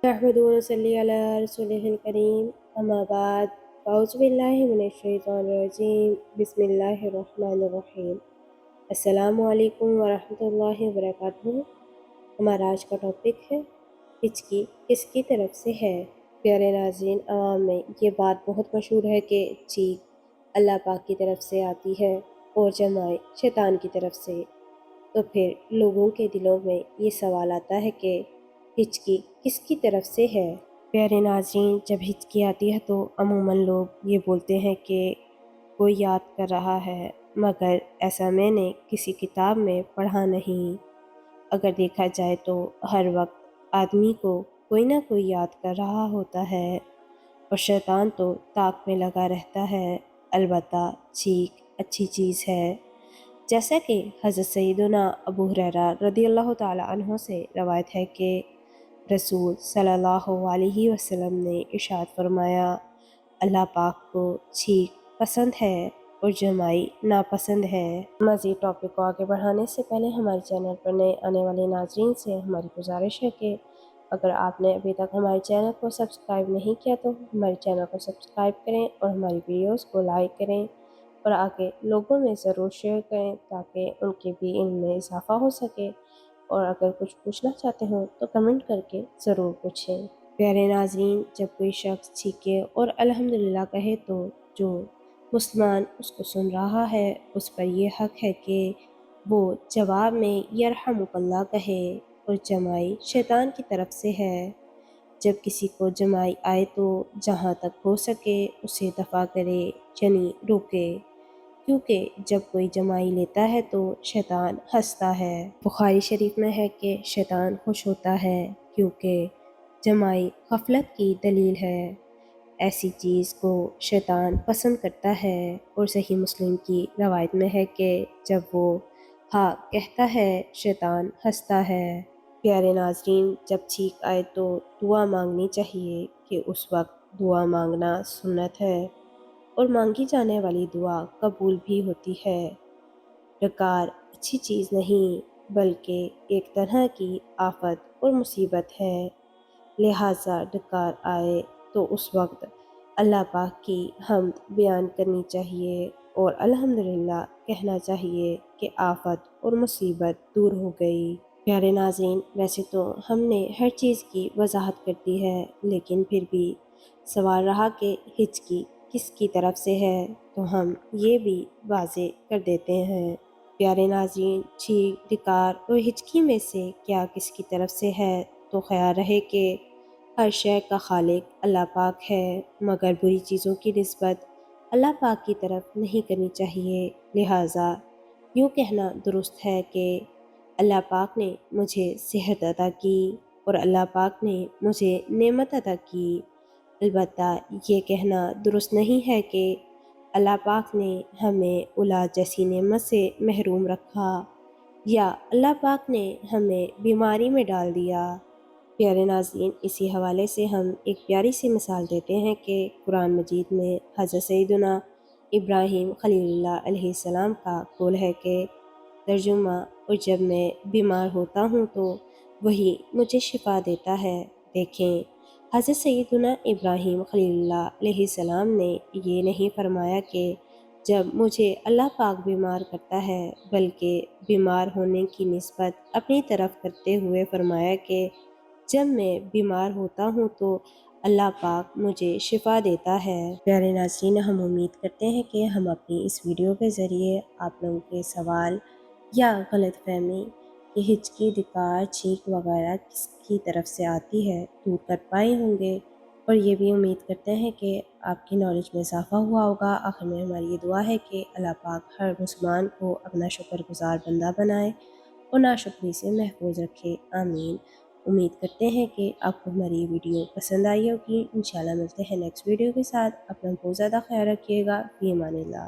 नहमदुहु व नसल्ली अला रसूलिहिल करीम अम्मा बाद अऊज़ु बिल्लाहि मिनश शैतानिर रजीम बिस्मिल्लाहिर रहमानिर रहीम। अस्सलामु अलैकुम व रहमतुल्लाहि व बरकातुहू। हमारा आज का टॉपिक है हिचकी किसकी तरफ से है। प्यारे नाज़रीन, अवाम में ये बात बहुत मशहूर है कि चीख अल्लाह पाक की तरफ से आती है और जमाई शैतान की तरफ से। तो फिर लोगों के दिलों में ये सवाल आता है कि हिचकी किसकी तरफ से है। प्यारे नाज़रीन, जब हिचकी आती है तो अमूमन लोग ये बोलते हैं कि कोई याद कर रहा है, मगर ऐसा मैंने किसी किताब में पढ़ा नहीं। अगर देखा जाए तो हर वक्त आदमी को कोई ना कोई याद कर रहा होता है और शैतान तो ताक में लगा रहता है। अलबत्ता चीख अच्छी चीज़ है। जैसा कि हज़रत सैयदना अबू हुरैरा रज़ियल्लाहु ताला अन्हु से रवायत है कि रसूल सल्लल्लाहु अलैहि वसल्लम ने इरशाद फरमाया, अल्लाह पाक को चीख पसंद है और जमाई नापसंद है। मज़ीद टॉपिक को आगे बढ़ाने से पहले हमारे चैनल पर नए आने वाले नाज़रीन से हमारी गुजारिश है कि अगर आपने अभी तक हमारे चैनल को सब्सक्राइब नहीं किया तो हमारे चैनल को सब्सक्राइब करें और हमारी वीडियोस को लाइक करें और आगे लोगों में ज़रूर शेयर करें ताकि उनके भी इल्म में इजाफ़ा हो सके। और अगर कुछ पूछना चाहते हो तो कमेंट करके ज़रूर पूछें। प्यारे नाज़रीन, जब कोई शख्स चीखे और अल्हम्दुलिल्लाह कहे तो जो मुसलमान उसको सुन रहा है उस पर यह हक है कि वो जवाब में यरहमुकल्लाह कहे। और जमाई शैतान की तरफ से है। जब किसी को जमाई आए तो जहाँ तक हो सके उसे दफ़ा करे, यानी रोके, क्योंकि जब कोई जमाई लेता है तो शैतान हंसता है। बुखारी शरीफ में है कि शैतान खुश होता है क्योंकि जमाई गफलत की दलील है। ऐसी चीज़ को शैतान पसंद करता है। और सही मुस्लिम की रवायत में है कि जब वो हाँ कहता है शैतान हंसता है। प्यारे नाज़रीन, जब चीख आए तो दुआ मांगनी चाहिए कि उस वक्त दुआ मांगना सुन्नत है और मांगी जाने वाली दुआ कबूल भी होती है। डकार अच्छी चीज़ नहीं बल्कि एक तरह की आफत और मुसीबत है। लिहाजा डकार आए तो उस वक्त अल्लाह पाक की हम्द बयान करनी चाहिए और अल्हम्दुलिल्लाह कहना चाहिए कि आफत और मुसीबत दूर हो गई। प्यारे नाज़रीन, वैसे तो हमने हर चीज़ की वजाहत कर दी है, लेकिन फिर भी सवाल रहा कि हिचकी किसकी तरफ से है, तो हम ये भी वाज़े कर देते हैं। प्यारे नाज़रीन, चीख, डिकार और हिचकी में से क्या किसकी तरफ से है, तो ख्याल रहे कि हर शय का खालिक अल्लाह पाक है, मगर बुरी चीज़ों की निस्बत अल्लाह पाक की तरफ नहीं करनी चाहिए। लिहाजा यूँ कहना दुरुस्त है कि अल्लाह पाक ने मुझे सेहत अता की और अल्लाह पाक ने मुझे नेमत अता की। अलबत्ता ये कहना दुरुस्त नहीं है कि अल्लाह पाक ने हमें औलाद जैसी नेमत से महरूम रखा या अल्लाह पाक ने हमें बीमारी में डाल दिया। प्यारे नाज़रीन, इसी हवाले से हम एक प्यारी सी मिसाल देते हैं कि कुरान मजीद में हज़रत सैयदना इब्राहीम खलीलुल्लाह अलैहिस्सलाम का कौल है कि तर्जुमा, और जब मैं बीमार होता हूँ तो वही मुझे शिफा देता है। देखें, हज़रत सैयदना इब्राहीम खलीलुल्लाह अलैहिस्सलाम ने ये नहीं फरमाया कि जब मुझे अल्लाह पाक बीमार करता है, बल्कि बीमार होने की निस्बत अपनी तरफ करते हुए फरमाया कि जब मैं बीमार होता हूँ तो अल्लाह पाक मुझे शिफा देता है। प्यारे नाज़रीन, हम उम्मीद करते हैं कि हम अपनी इस वीडियो के ज़रिए आप लोगों के सवाल या गलतफहमी कि हिचकी, डिकार, चीख वगैरह किसकी तरफ से आती है दूर कर पाए होंगे। और ये भी उम्मीद करते हैं कि आपकी नॉलेज में इजाफ़ा हुआ होगा। आखिर में हमारी ये दुआ है कि अल्लाह पाक हर मुसलमान को अपना शुक्रगुज़ार बंदा बनाए और नाशुक्री से महफूज रखे। आमीन। उम्मीद करते हैं कि आपको हमारी वीडियो पसंद आई होगी। इंशाल्लाह मिलते हैं नेक्स्ट वीडियो के साथ। अपना बहुत ज़्यादा ख्याल रखिएगा। फ़ी अमानिल्लाह।